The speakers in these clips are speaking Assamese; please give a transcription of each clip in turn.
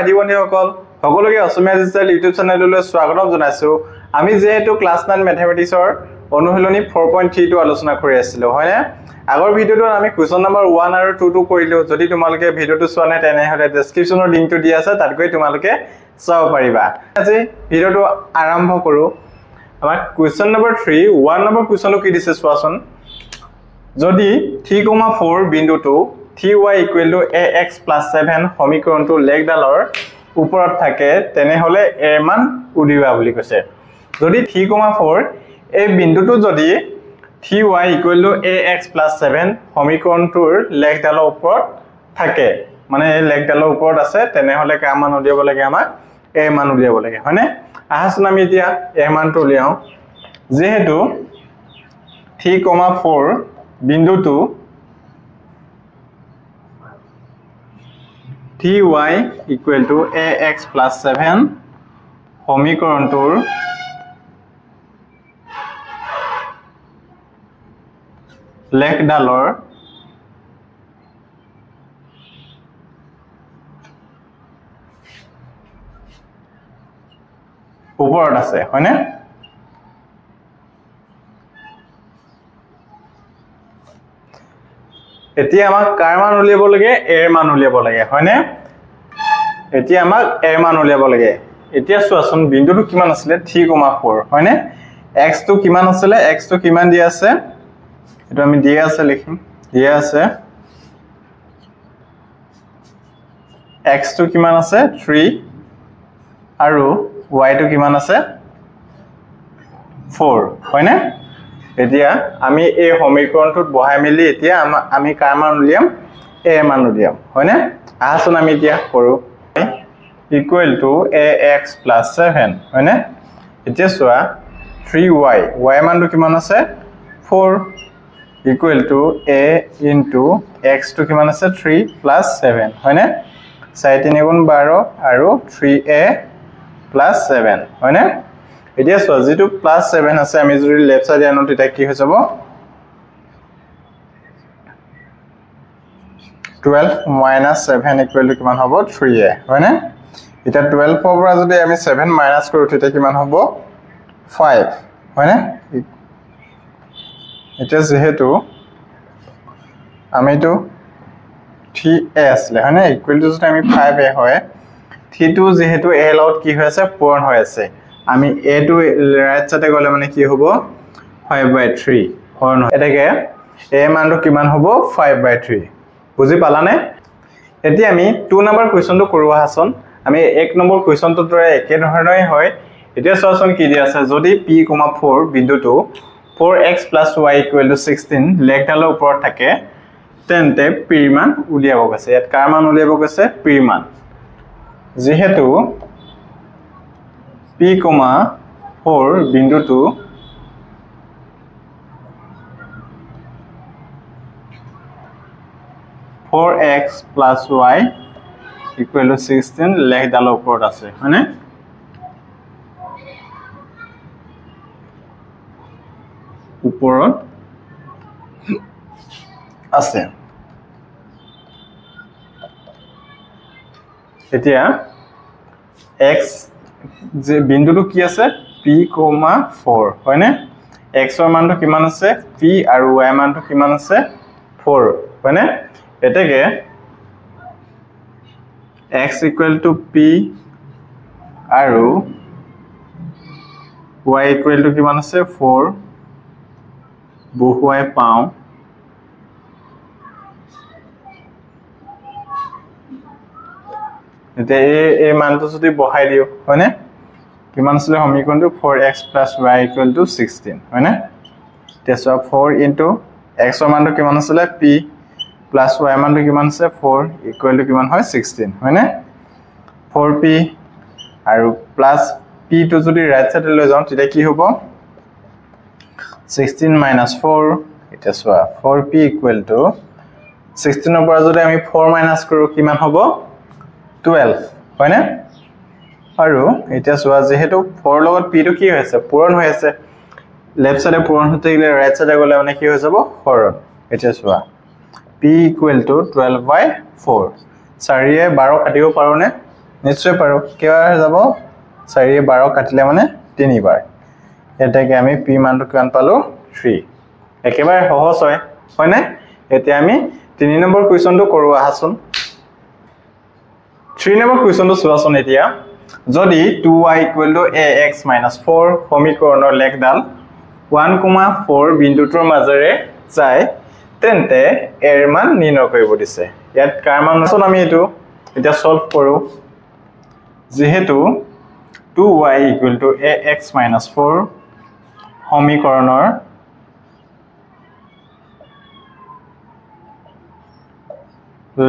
ভাইটি বন্ধুসকল সকলোকে অসমীয়া ডিজিটেল ইউটিউব চেনেললৈ স্বাগতম জনাইছো আমি যেহেতু ক্লাস 9 ম্যাথমেটিক্সৰ অনুশীলনী 4.3 টো আলোচনা কৰি আছিলো হয়নে আগৰ ভিডিওটো আমি কোৱেশ্চন নম্বৰ 1 আৰু 2 টো কৰিলো যদি তোমালোকে ভিডিওটো চোৱা নাই তেনে হলে ডেসক্ৰিপচনৰ লিংকটো দিয়া আছে তাত গৈ তোমালোকে চাব পাৰিবা আজি ভিডিওটো আৰম্ভ কৰো আমাৰ কোৱেশ্চন নম্বৰ 3 1 নম্বৰ কোৱেশ্চনটো কি দিছে চোৱাচোন যদি 3,4 বিন্দুটো 3y = ax + 7 সমীকৰণটো লেখডালৰ ওপৰত থাকে তেনে হলে a মান উলিওৱা বুলি কৈছে যদি 3,4 এই বিন্দুটো যদি 3y = ax + 7 সমীকৰণটোৰ লেখডালৰ ওপৰত থাকে মানে এই লেখডালৰ ওপৰত আছে তেনে হলে কা মান উলিয়াব লাগে আমাক a মান উলিয়াব লাগে হয়নে আহাচোন আমি এতিয়া a মানটো উলিয়াও যেহেতু 3,4 বিন্দুটো 3y = ax + 7 সমীকৰণটোৰ লেখডালৰ ওপৰত আছে হয়নে এতিয়া আমাক কাৰ মান উলিয়াব লাগে a মান উলিয়াব লাগে হয়নে এতিয়া আমাক a মান উলিয়াব লাগে এতিয়া চোৱাচোন বিন্দুটো কিমান আছিল 3,4 হয়নে x টো কিমান আছিল x টো কিমান দিয়া আছে এটো আমি দিয়া আছে লিখিম দিয়া আছে x টো কিমান আছে 3 আৰু y টো কিমান আছে 4 হয়নে এতিয়া আমি এই সমীকৰণটোত বহাই মিলি এতিয়া আমি কাৰ মান উলিয়াম a মান উলিয়াম হয়নে আহাচোন আমি এতিয়া কৰো = ax + 7 হয়নে এতিয়া চোৱা 3y y মানটো কিমান আছে 4 = a * x টো কিমান আছে 3 + 7 হয়নে 4 3 * 12 আৰু 3a + 7 হয়নে এতিয়া চোৱা যেটো +7 আছে আমি যদি লেফট সাইডে আনো তেতিয়া কি হৈ যাব 12 - 7 = কিমান হ'ব 3a হয়নে এটা 12 ৰ পৰা যদি আমি 7 মাইনাস কৰো তেতিয়া কিমান হ'ব 5 হয়নে এটা যেহেতু আমিটো 3a আসলে হয়নে ইকুয়াল টু যদি আমি 5a হয় 3 টো যেহেতু a লগত কি হৈ আছে পূৰণ হৈ আছে আমি a টো ৰাইট সাইডে গলে মানে কি হ'ব 5/3 হৰণ এটাকে a মানটো কিমান হ'ব 5/3 বুজি পালানে এতিয়া আমি 2 নম্বৰ কোৱেশ্চনটো কৰোৱা হাসন আমি 1 নম্বৰ কোৱেশ্চনটোৰ দৰে একে ধৰণেই হয় এতিয়া চোৱাচোন কি দিয়া আছে যদি p,4 বিন্দুটো 4x + y = 16 লেখডালৰ ওপৰত থাকে তেন্তে p মান উলিয়াব গৈছে ইয়াত কাৰ মান উলিয়াব গৈছে p মান যেহেতু p,4 বিন্দুটো 4x + y = 16 লেখডালৰ ওপৰত আছে হয়নে ওপৰত আছে এতিয়া x যে বিন্দুটো কি আছে p,4 হয়নে x ৰ মানটো কিমান আছে p আৰু y মানটো কিমান আছে 4 হয়নে এটাকে x = p আৰু y = কিমান আছে 4 বহুৱাই পাও এতিয়া এই মানটো যদি বহাই দিও হয়নে কিমান আছে সমীকৰণটো 4x + y = 16 হয়নে তেতিয়া 4 * x ৰ মানটো কিমান আছিল p + y মানটো কিমান আছে 4 = কিমান হয় 16 হয়নে 4p আৰু প্লাস p টো যদি ৰাইট সাইডে লৈ যাও তেতিয়া কি হ'ব 16 - 4 এটা চোৱা 4p = 16 ৰ পৰা যদি আমি 4 মাইনাস কৰো কিমান হ'ব 12 হয়নে আৰু এটা চোৱা যেহেতু 4 লগত p টো কি হৈছে পূৰণ হৈ আছে লেফট সাইডে পূৰণ হতে গলে ৰাইট সাইডে গলে মানে কি হৈ যাব হৰণ এটা চোৱা p = 12/4 4 এ 12 কাটিব পাৰো নে নিশ্চয় পাৰো কেবাৰ যাব 4 12 কাটিলে মানে 3 বাৰ এটাকে আমি p মানটো কিমান পালো 3 একেবাৰে সহজ হয় না এতিয়া আমি 3 নম্বৰ কোৱেশ্চনটো কৰো আহাচোন 3 নম্বৰ কোৱেশ্চনটো চোৱাচোন এতিয়া যদি 2y ax - 4 সমীকৰণৰ লেখডাল 1,4 বিন্দুটোৰ মাজেৰে যায় তেন্তে এৰ মান নিৰ্ণয় কৰিব দিছে ইয়াত কাৰ মান আছে আমি এটো এটা সলভ কৰো যেহেতু 2y ax - 4 সমীকৰণৰ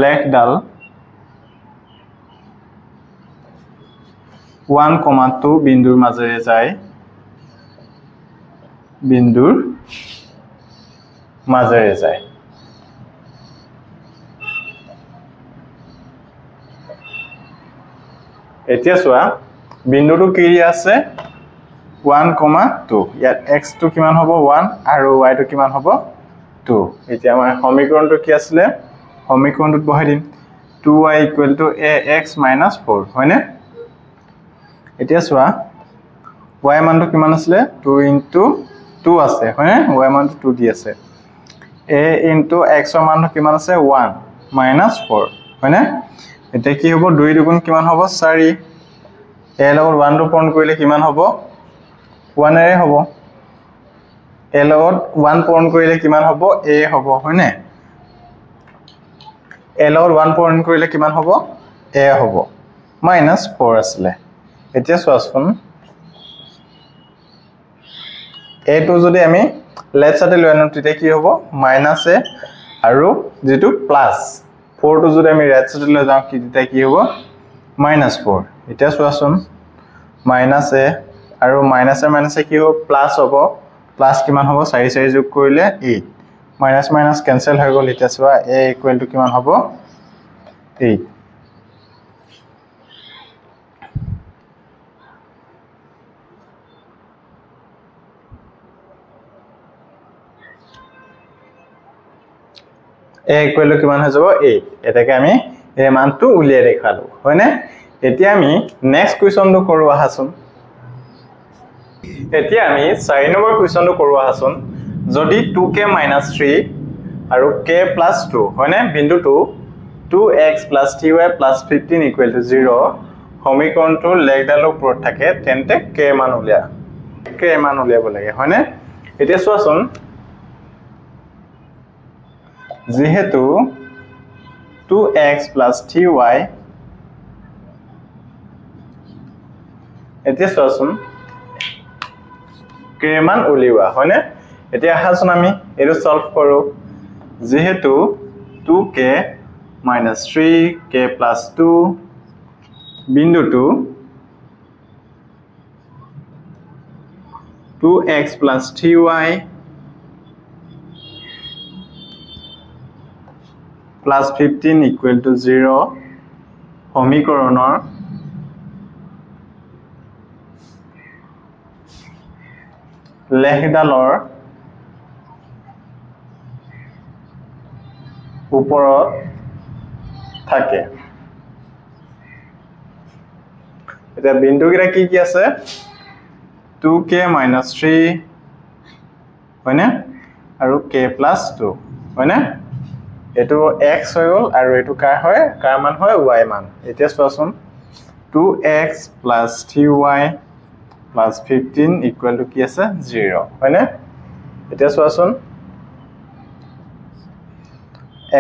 লেখডাল 1,2 বিন্দুৰ মাজেৰে যায় এতিয়া চোৱা বিন্দুটো কি আছে 1,2 ইয়াত x টো কিমান হ'ব 1 আৰু y টো কিমান হ'ব 2 এতিয়া আমাৰ সমীকৰণটো কি আছিল সমীকৰণটোত বহাই দিম 2y ax - 4 হয়নে এতিয়া চোৱা y মানটো কিমান আছিল 2 * 2 আছে হয়নে y মানটো 2 দি আছে a * x ৰ মানটো কিমান আছে 1 - 4 হয়নে এতিয়া কি হ'ব 2 দুগুণ কিমান হ'ব 4 a লগত 1 টো পূৰণ কৰিলে কিমান হ'ব 1 এৰে হ'ব a লগত 1 পূৰণ কৰিলে কিমান হ'ব a হ'ব হয়নে a লগত 1 পূৰণ কৰিলে কিমান হ'ব a হ'ব -4 আছিল এতিয়া চোৱাচোন a টো যদি আমি লেফট সাইডে লৈ আনো তেতিয়া কি হ'ব -a আৰু যেটো প্লাস 4 টো যদি আমি ৰাইট সাইডে লৈ যাওঁ কি তেতিয়া কি হ'ব -4 এতিয়া চোৱাচোন -a আৰু -a কি হ'ব প্লাস হ'ব প্লাস কিমান হ'ব 4 4 যোগ কৰিলে 8 মাইনাস কেনসেল হৈ গ'ল এতিয়া চোৱা a = কিমান হ'ব 8 a = কিমান হৈ যাব 8 এটাকে আমি এই মানটো উলিয়াই দেখালো হয়নে এতিয়া আমি নেক্সট কোৱেশ্চনটো কৰো আহাচোন এতিয়া আমি 4 নম্বৰ কোৱেশ্চনটো কৰো আহাচোন যদি 2k - 3 আৰু k + 2 হয়নে বিন্দুটো 2x + 3y + 15 = 0 সমীকৰণটো লেখডালৰ ওপৰত থাকে তেন্তে k মান উলিয়াব লাগে হয়নে এতিয়া চোৱাচোন যেহেতু 2x + 3y এতিয়া চোৱাচোন k মান উলিওৱা হয়নে এতিয়া আহাচোন আমি এটো সলভ কৰো যেহেতু 2k - 3 k + 2 বিন্দুটো 2x + 3y + 15 = 0 সমীকৰণৰ লেখডালৰ ওপৰত থাকে এটা বিন্দু কিটা কি আছে 2k - 3 হয়নে আৰু k + 2 হয়নে এটো x হৈ গল আৰু এটো কাৰ মান হয় y মান এতিয়া চোৱাচোন 2x + 3y + 15 = কি আছে 0 হয়নে এতিয়া চোৱাচোন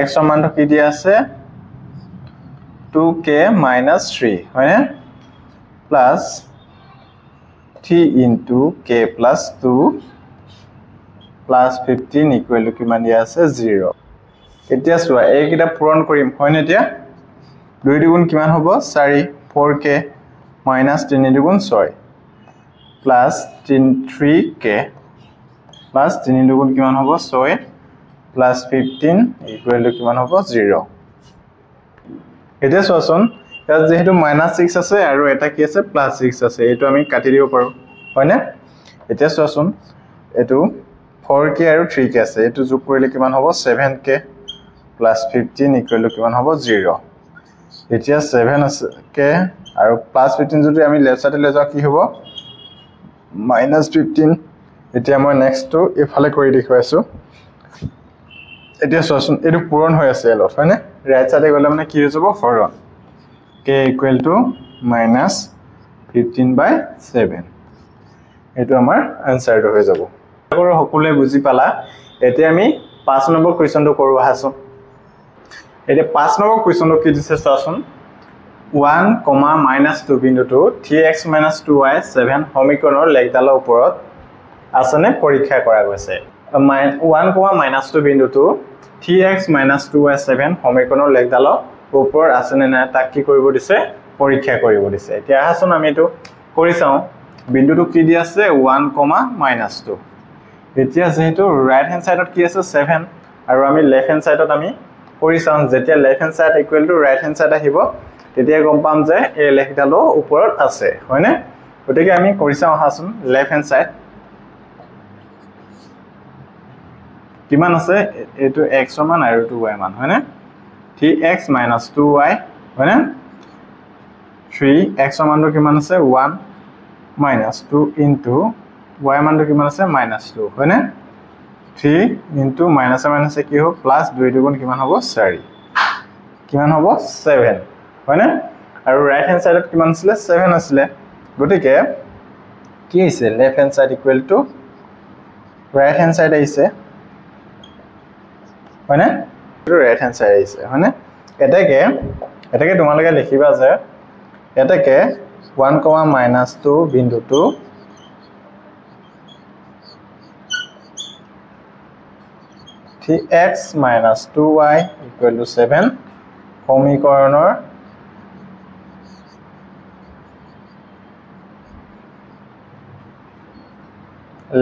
x ৰ মানটো কি দিয়া আছে 2k - 3 হয়নে প্লাস 3 * k + 2 + 15 = কিমান দিয়া আছে 0 এতিয়া চোৱা এই কিটা পূৰণ কৰিম হয়নে এতিয়া 2 দুগুণ কিমান হ'ব 4 4k - 3 দুগুণ 6 plus 3k plus 3 দুগুণ কিমান হ'ব 6 plus 15 equal to কিমান হ'ব 0 এতিয়া চোৱাচোন ইয়াত যেহেতু -6 আছে আৰু এটা কি আছে +6 আছে এটো আমি কাটি দিব পাৰো হয়নে এতিয়া চোৱাচোন এটো 4k আৰু 3k আছে এটো যোগ কৰিলে কিমান হ'ব 7k plus 15 equal to কিমান হ'ব 0 এতিয়া 7k আৰু প্লাস 15 যদি আমি লেফট সাইডে লৈ যাও কি হ'ব -15 এতিয়া মই নেক্সট টু ইফালে কৰি দেখুৱাইছো এতিয়া চোৱাচোন এটো পূৰণ হৈ আছে এলত হয়নে ৰাইট সাইডে গলে মানে কি হৈ যাব হৰণ k -15/7 এটো আমাৰ আনসাৰটো হৈ যাব আৰু সকলোৱে বুজি পালা এতিয়া আমি 5 নম্বৰ কোৱেশ্চনটো কৰো আহাছো এতিয়া 5 নম্বৰ কোৱেশ্চনটো কি দিছে চোৱাচোন 1, -2 বিন্দুটো 3x - 2y 7 সমীকৰণৰ লেখডালৰ ওপৰত আছেনে পৰীক্ষা কৰা গৈছে 1, -2 বিন্দুটো 3x - 2y 7 সমীকৰণৰ লেখডালৰ ওপৰত আছেনে না তাক কি কৰিব দিছে পৰীক্ষা কৰিব দিছে এতিয়া আহাচোন আমি এটো কৰি চাও বিন্দুটো কি দি আছে 1, -2 এতিয়া যেহেতু ৰাইট হ্যান্ড সাইডত কি আছে 7 আৰু আমি লেফট হ্যান্ড সাইডত আমি কৰি চাও যেতিয়া left hand side equal to right hand side আহিব তেতিয়া গম পাম যে এই লেখডালৰ ওপৰত আছে হয়নে গতিকে আমি কৰি চাও আহাচোন লেফট হ্যান্ড সাইড কিমান আছে এটো x মান আৰু এটো y মান হয়নে 3x - 2y হয়নে 3x মানটো কিমান আছে 1 - 2 into y মানটো কিমান আছে -2 হয়নে 3 into minus কি হ'ব প্লাস 2 দুগুণ কিমান হ'ব 4 কিমান হ'ব 7 হয়নে আৰু ৰাইট হ্যান্ড সাইডত কিমান আছিল 7 আছিল গতিকে কি হৈছে left hand side equal to right hand side আহিছে হয়নে এটো ৰাইট হ্যান্ড সাইড আহিছে হয়নে এটাকে তোমালোকে লিখিবা যে এটাকে 1, -2 বিন্দুটো x - 2y = 7 সমীকৰণৰ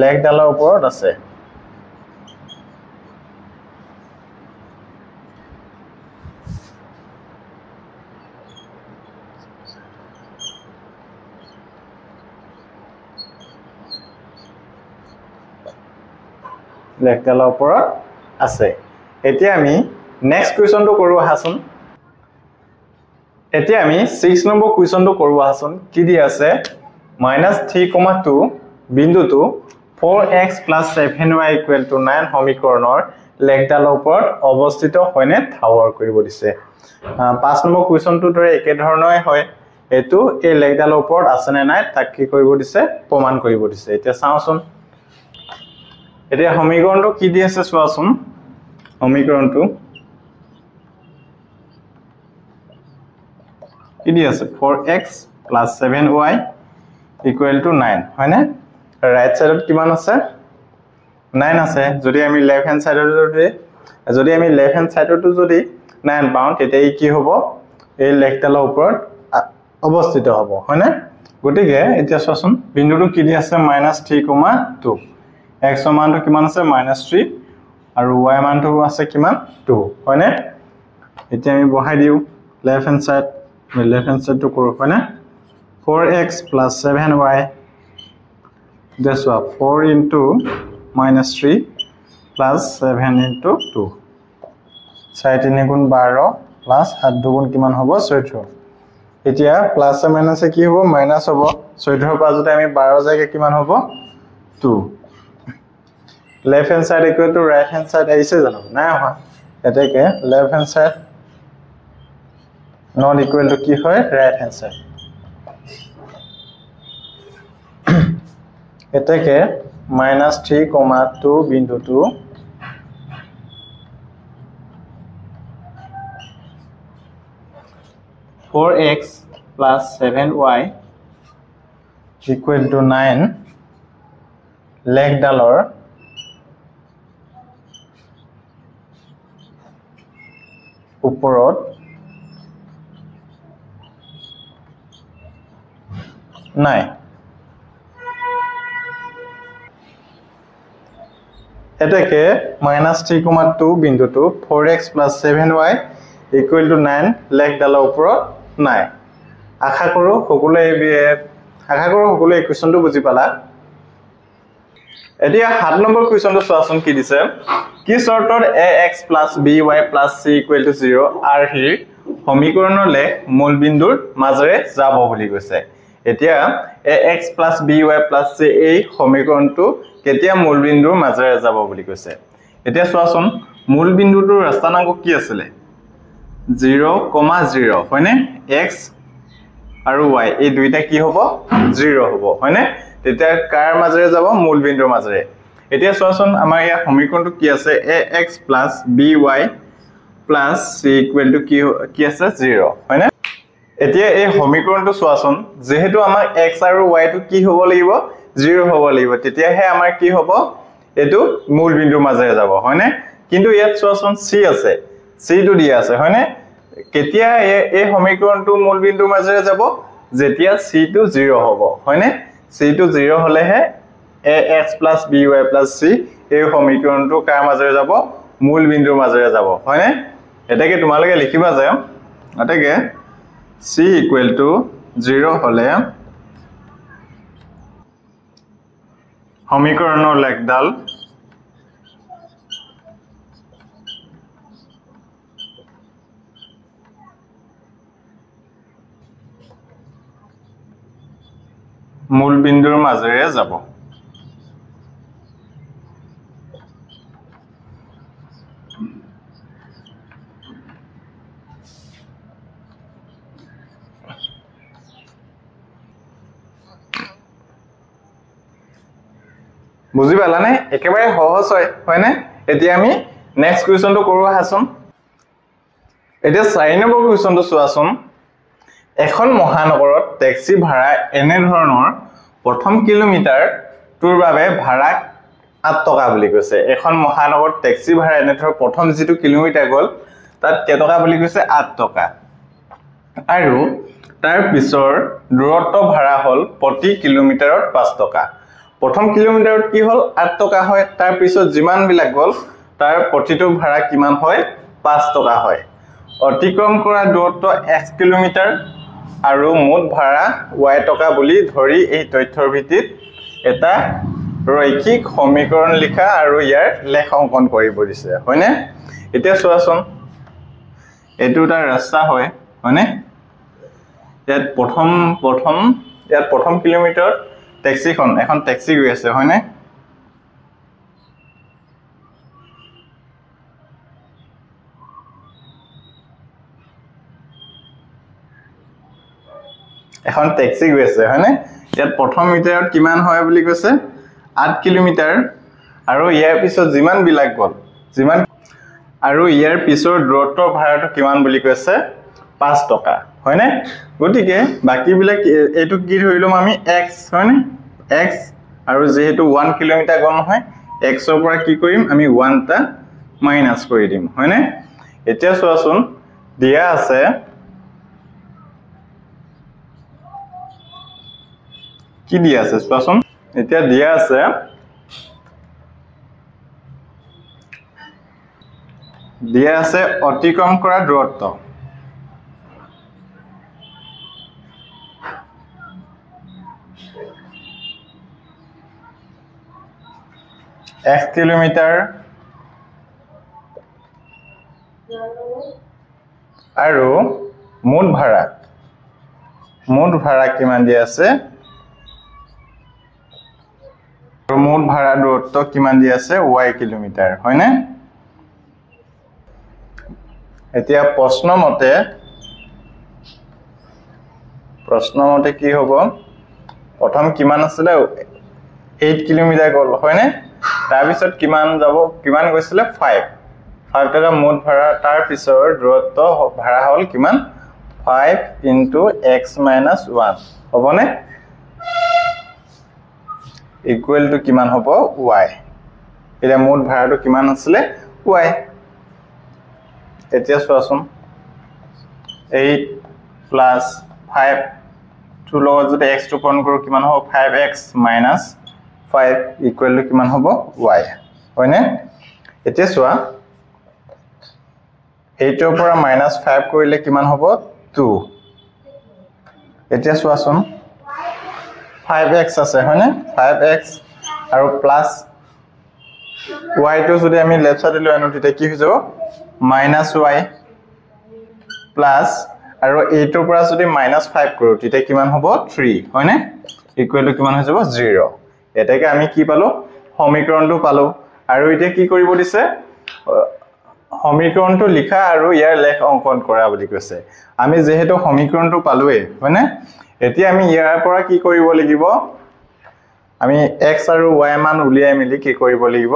লেখডালৰ ওপৰত আছে লেখডালৰ ওপৰত আছে এতিয়া আমি নেক্সট কোৱেশ্চনটো কৰো আহাচোন এতিয়া আমি 6 নম্বৰ কোৱেশ্চনটো কৰো আহাচোন কি দি আছে -3,2 বিন্দুটো 4x + 7y = 9 সমীকৰণৰ লেখডালৰ ওপৰত অৱস্থিত হয়নে ঠাৱৰ কৰিব দিছে 5 নম্বৰ কোৱেশ্চনটোৰ দৰে একে ধৰণৰে হয় এটো এই লেখডালৰ ওপৰত আছে নে নাই তাক কি কৰিব দিছে প্ৰমাণ কৰিব দিছে এতিয়া চাওচোন এতিয়া সমীকৰণটো কি দি আছে চোৱাচোন সমীকৰণটো কি দি আছে 4x + 7y = 9 হয়নে ৰাইট সাইডত কিমান আছে 9 আছে যদি আমি লেফট হ্যান্ড সাইডত যদি আমি লেফট হ্যান্ড সাইডটো যদি 9 পাও তেতিয়া কি হ'ব এই লেখডালৰ ওপৰত অৱস্থিত হ'ব হয়নে গতিকে এতিয়া চোৱাচোন বিন্দুটো কি দি আছে -3,2 x মানটো কিমান আছে -3 আৰু y মানটো আছে কিমান 2 হয়নে এতিয়া আমি বহাই দিও লেফট হ্যান্ড সাইডটো কৰো হয়নে 4x + 7y this one 4 into -3 plus 7 into 2 4 গুণ 12 plus 7 দুগুণ কিমান হ'ব 14 এতিয়া প্লাস মাইনাসে কি হ'ব মাইনাস হ'ব 14 পৰা যদি আমি 12 জায়গা কিমান হ'ব 2 left hand side equal to right hand side আহিছে জানো নাই হয় এটাকে left hand side not equal to কি হয় ৰাইট হ্যান্ড সাইড এটাকে -3,2 বিন্দুটো 4x plus 7y equal to 9 লেখডালৰ ওপৰত নাই এটাকে -3,2 বিন্দুটো 4x plus 7y equal to 9 লেখডালৰ ওপৰত নাই আশা কৰো সকলোৱে এই কোৱেশ্চনটো বুজি পালা এতিয়া 7 নম্বৰ কোৱেশ্চনটো চোৱাচোন কি দিছে কি শৰ্তত ax plus by plus c equal to 0 are here সমীকৰণৰ লেখ মূলবিন্দুৰ মাজেৰে যাব বুলি কৈছে এতিয়া ax + by + c এই সমীকৰণটো কেতিয়া মূলবিন্দুৰ মাজেৰে যাব বুলি কৈছে এতিয়া চোৱাচোন মূলবিন্দুটোৰ ৰাস্তানাংক কি আছিল 0, 0 হয়নে x আৰু y এই দুইটা কি হ'ব 0 হ'ব হয়নে তেতিয়া কাৰ মাজেৰে যাব মূলবিন্দুৰ মাজেৰে এতিয়া চোৱাচোন আমাৰ ইয়া সমীকৰণটো কি আছে ax + by + c = কি আছে 0 হয়নে এতিয়া এই সমীকৰণটো চোৱাচোন যেহেতু আমাৰ x আৰু y টো কি হ'ব লাগিব 0 হ'ব লাগিব তেতিয়াহে আমাৰ কি হ'ব এটো মূলবিন্দুৰ মাজেৰে যাব হয়নে কিন্তু ইয়াত চোৱাচোন c আছে c টো দিয়া আছে হয়নে কেতিয়া এই সমীকৰণটো মূলবিন্দুৰ মাজেৰে যাব যেতিয়া c টো 0 হ'ব হয়নে c টো 0 হলেহে ax + by + c এই সমীকৰণটো কাৰ মাজেৰে যাব মূলবিন্দুৰ মাজেৰে যাব হয়নে এটাকে তোমালোকে লিখিবা যায় এটাকে c = 0 হলে সমীকৰণৰ লেখডাল মূলবিন্দুৰ মাজেৰে যাব বুজি পালানে একেবাৰে সহজ হয়নে এতিয়া আমি নেক্সট কোৱেশ্চনটো কৰো আহাচোন এতিয়া 4 নম্বৰ কোৱেশ্চনটো চোৱাচোন এখন মহানগৰত ট্যাক্সি ভাড়া এনে ধৰণৰ প্ৰথম কিলোমিটাৰ টুৰ বাবে ভাড়া 8 টকা বুলি কৈছে এখন মহানগৰত ট্যাক্সি ভাড়া এনে ধৰণৰ প্ৰথম যেটো কিলোমিটাৰ গল তাত কে টকা বুলি কৈছে 8 টকা আৰু তাৰ পিছৰ দূৰত্ব ভাড়া হল প্ৰতি কিলোমিটাৰত 5 টকা প্ৰথম কিলোমিটাৰত কি হল 8 টকা হয় তাৰ পিছত যিমান বিলাক গল তাৰ প্ৰতিটো ভাড়া কিমান হয় 5 টকা হয় অতিক্ৰম কৰা দূৰত্ব 1 কিলোমিটাৰ আৰু মুঠ ভাড়া y টকা বুলি ধৰি এই তথ্যৰ ভিত্তিত এটা ৰৈখিক সমীকৰণ লিখা আৰু ইয়াৰ লেখ অংকন কৰিব দিছে হয়নে এতিয়া চোৱাচোন এটো এটা ৰাস্তা হয়নে ইয়াত প্ৰথম কিলোমিটাৰ ট্যাক্সিখন এখন ট্যাক্সি গৈ আছে হয়নে এখন ট্যাক্সি গৈ আছে হয়নে ইয়াত প্ৰথম মিটাৰত কিমান হয় বুলি কৈছে 8 কিলোমিটাৰ আৰু ইয়াৰ পিছত যিমান বিলাক গল যিমান আৰু ইয়াৰ পিছৰ দূৰত্ব ভাড়াটো কিমান বুলি কৈছে 5 টকা হয়নে গতিকে বাকি বিলাক এটো কি ধৰিলম আমি x হয়নে x আৰু যেহেতু 1 কিলোমিটাৰ গল নহয় x ৰ পৰা কি কৰিম আমি 1 টা মাইনাস কৰি দিম হয়নে এতিয়া চোৱাচোন দিয়া আছে কি দিয়া আছে চোৱাচোন এতিয়া দিয়া আছে অতিক্ৰম কৰা দূৰত্ব এক কিলোমিটাৰ আৰু মুঠ ভাড়া কিমান দিয়া আছে আৰু মুঠ ভাড়া দূৰত্ব কিমান দিয়া আছে y কিলোমিটাৰ হয়নে এতিয়া প্ৰশ্ন মতে কি হ'ব প্ৰথম কিমান আছিল 8 কিলোমিটাৰ গল হয়নে তাৰ পিছত কিমান গৈছিল 5 টকা মুঠ ভাড়া তাৰ পিছৰ দূৰত্ব ভাড়া হল কিমান 5 * x - 1 হবনে ইকুৱেল টু কিমান হ'ব y এটা মুঠ ভাড়াটো কিমান আছিল y এতিয়া চোৱাচোন 8 + 5 টু লগত যদি x টো পূৰণ কৰো কিমান হ'ব 5x - 5 ইকুৱেল টু কিমান হ'ব y হয়নে এতিয়া চোৱা 8 ৰ পৰা -5 কৰিলে কিমান হ'ব 2 এতিয়া চোৱাচোন 5x আছে হয়নে 5x আৰু প্লাস y টো যদি আমি লেফট সাইডে লৈ আনো তেতিয়া কি হৈ যাব -y প্লাস আৰু 8 ৰ পৰা যদি -5 কৰো তেতিয়া কিমান হ'ব 3 হয়নে ইকুৱেল টু কিমান হৈ যাব 0 এটাকে আমি কি পালো সমীকৰণটো পালো আৰু এতিয়া কি কৰিব দিছে সমীকৰণটো লিখা আৰু ইয়াৰ লেখ অঙ্কন কৰা বুলি কৈছে আমি যেহেতু সমীকৰণটো পালোৱে হয়নে এতিয়া আমি ইয়াৰ পৰা কি কৰিব লাগিব আমি x আৰু y মান উলিয়াই মিলি কি কৰিব লাগিব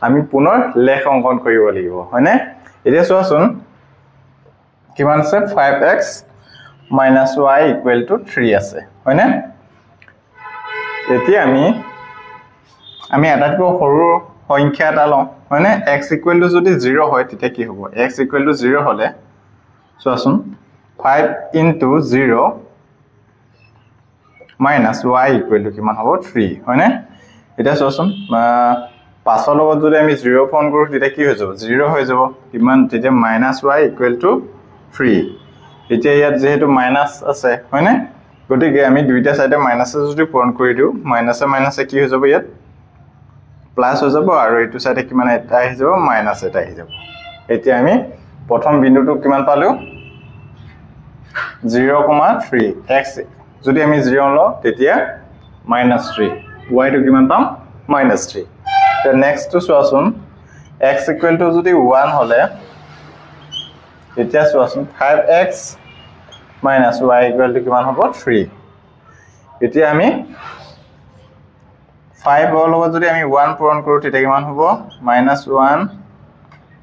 আমি পুনৰ লেখ অঙ্কন কৰিব লাগিব হয়নে এতিয়া চোৱাচোন কিমান আছে 5x - y = 3 আছে হয়নে এতিয়া আমি আটাইতকৈ সৰু সংখ্যা এটা লওঁ হয়নে x = যদি 0 হয় তেতিয়া কি হ'ব x = 0 হলে চোৱাচোন 5 * 0 - y = কিমান হ'ব 3 হয়নে এটা চোৱাচোন 5 ৰ লগত যদি আমি 0 পূৰণ কৰো তেতিয়া কি হৈ যাব 0 হৈ যাব কিমান তেতিয়া -y = 3 এতিয়া ইয়াত যেহেতু মাইনাস আছে হয়নে গতিকে আমি দুইটা সাইডে মাইনাস যদি পূৰণ কৰি দিও মাইনাসে কি হৈ যাব ইয়াত প্লাস হৈ যাব আৰু এইটো সাইডে কিমান এটা আহি যাব মাইনাস এটা আহি যাব এতিয়া আমি প্ৰথম বিন্দুটো কিমান পালো 0,3 x যদি আমি 0 লও তেতিয়া -3 y টো কিমান পাম -3 তে নেক্সট টু চোৱাচোন x = যদি 1 হলে এতিয়া চোৱাচোন 5x - y = কিমান হ'ব 3 এতিয়া আমি 5 ৰ লগত যদি আমি 1 পূৰণ কৰো তেতিয়া কিমান হ'ব -1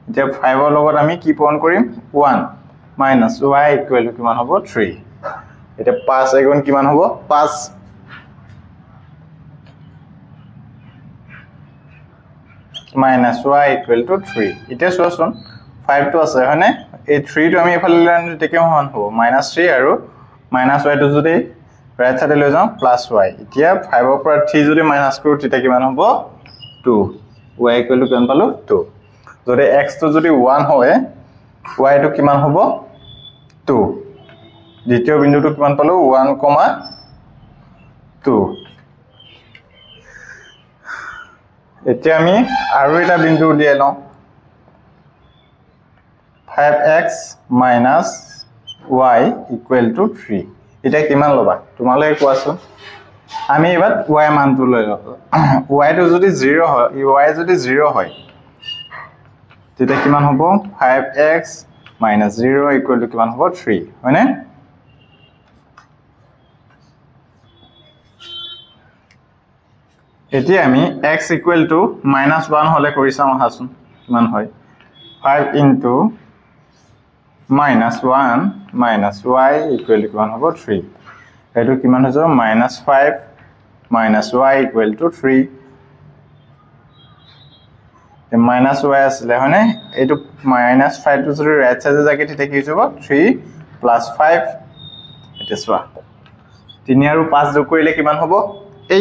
এতিয়া 5 ৰ লগত আমি কি পূৰণ কৰিম 1 - y = কিমান হ'ব 3 এতিয়া 5 এগুণ কিমান হ'ব 5 - y = 3 এতিয়া চোৱাচোন 5 টো আছে হয়নে এই 3 টো আমি এফালে লৈ আনিলে তেতিয়া কিমান হ'ব -3 আৰু -y টো যদি ৰাইট সাইডে লৈ যাও +y এতিয়া 5 ৰ পৰা 3 যদি মাইনাস কৰো তেতিয়া কিমান হ'ব 2 y = কিমান পালো 2 যদি x টো যদি 1 হয় y টো কিমান হ'ব 2 দ্বিতীয় বিন্দুটো কিমান পালো 1,2 এতিয়া আমি আৰু এটা বিন্দু উলিয়াই লওঁ 5x - y = 3 এটা কিমান লবা তোমালৈ কোৱাচোন আমি এবাৰ y মানটো লৈ লওঁ y টো যদি 0 হয় y যদি 0 হয় তেতিয়া কিমান হ'ব 5x - 0 = কিমান হ'ব 3 হয়নে এতিয়া আমি x = -1 হলে কৰি চাও আহাচোন কিমান হয় 5 * -1 - y = কিমান হ'ব 3 এটো কিমান হৈ যাব -5 - y = 3 -y আসলে হয়নে এটো -5 টো যদি ৰাইট সাইডে যাকে তেতিয়া কি হ'ব 3 + 5 এটা সোৱা 3 আৰু 5 যোগ কৰিলে কিমান হ'ব 8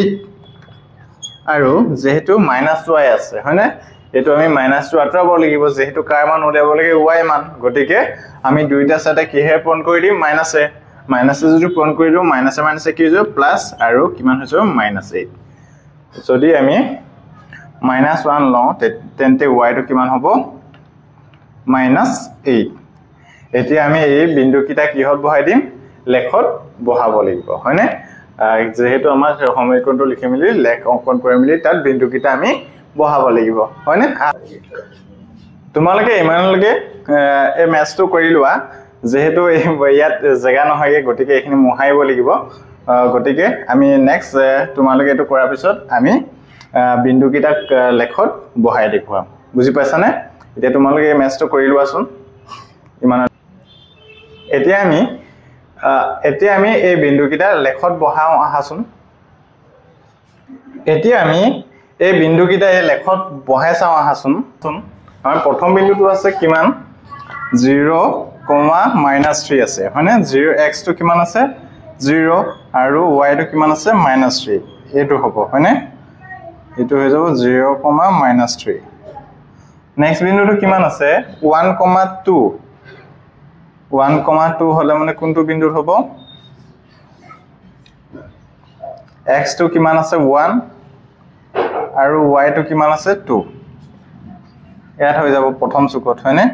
আৰু যেহেতু -y আছে হয়নে এটো আমি -টো আঁতৰাব লাগিব যেহেতু কাৰ মান উলিয়াব লাগে y মান গটিকে আমি দুইটা সাইডে কিহে পূৰণ কৰি দিম মাইনাসে যদি পূৰণ কৰি দিও মাইনাসে কি হৈ যাব প্লাস আৰু কিমান হৈ যাব -8 যদি আমি -1 লওঁ তেন্তে y টো কিমান হ'ব -8 এতিয়া আমি এই বিন্দু কিটা কিহত বহাই দিম লেখত বহাব লাগিব হয়নে যেহেতু আমাৰ সমীকৰণটো লিখি মিলি লেখ অঙ্কন কৰি মিলি তাত বিন্দু কিটা আমি বহাব লাগিব হয়নে তোমালোকে ইমানলৈকে এই ম্যাথটো কৰি লোৱা যেহেতু ইয়াত জায়গা নহয়গে গটিকে এখিনি মুহাইব লাগিব গটিকে আমি নেক্সট তোমালোকে এটো কৰাৰ পিছত আমি বিন্দু কিটা লেখত বহাই দেখুৱাম বুজি পাইছানে এতিয়া তোমালোকে এই ম্যাথটো কৰি লোৱাচোন ইমান এতিয়া আমি এই বিন্দু কিটা লেখত বহাও আহাচোন এতিয়া আমি এই বিন্দু কিটা এই লেখত বহাই চাও আহাচোন আমাৰ প্ৰথম বিন্দুটো আছে কিমান 0,-3 আছে হয়নে 0x টো কিমান আছে 0 আৰু y টো কিমান আছে -3 এটো হ'ব হয়নে এটো হৈ যাব 0,-3 নেক্সট বিন্দুটো কিমান আছে 1,2 1,2 হলে মানে কোনটো বিন্দুত হ'ব x টো কিমান আছে 1 আৰু y টো কিমান আছে 2 ইয়াত হৈ যাব প্ৰথম চুকত হয়নে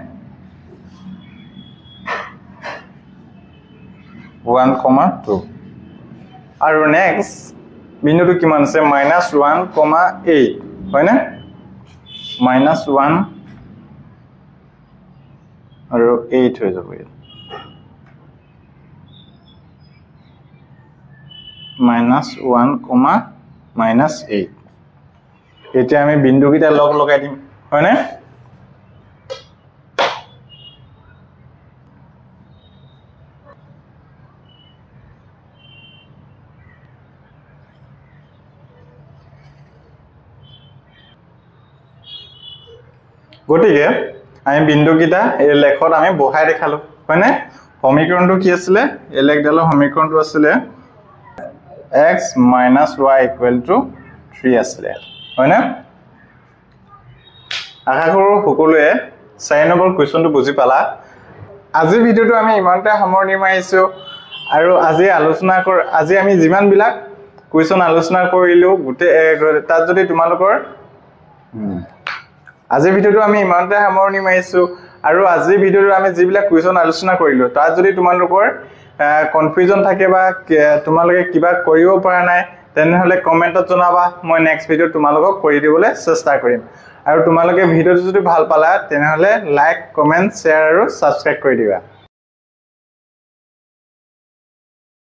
1,2 আৰু নেক্সট বিন্দুটো কিমান আছে -1,8 হয় না -1 আৰু 8 হৈ যাব -1,-8 এতিয়া আমি বিন্দুকেইটা লগ লগাই দিম হয় না গতিকে আমি বিন্দুকেইটা এই লেখত আমি বহাই দেখালো হয় না সমীকৰণটো কি আছিল এই লেখডালৰ সমীকৰণটো আছিল x - y = 3 আছিল হয় না আশা কৰো সকলোৱে 4 নম্বৰ কোৱেশ্চনটো বুজি পালা আজি ভিডিওটো আমি ইমানতে সামৰণি মাৰিছো আৰু আজি আমি যিমান বিলাক কোৱেশ্চন আলোচনা কৰিলো গুটে তাত যদি তোমালোকৰ আজি ভিডিওটো আমি ইমানতে সামৰণি মাৰিছো আৰু আজি ভিডিওটো আমি যিবিলাক কোৱেশ্চন আলোচনা কৰিলো তাত যদি তোমালোকৰ কনফিউজন থাকে বা তোমালোকে কিবা কৰিব পৰা নাই তেনেহলে কমেন্টত জনাবা মই নেক্সট ভিডিও তোমালোকক কৰি দিবলৈ চেষ্টা কৰিম আৰু তোমালোকে ভিডিওটো যদি ভাল পালা তেনেহলে লাইক কমেন্ট শেয়াৰ আৰু সাবস্ক্ৰাইব কৰি দিবা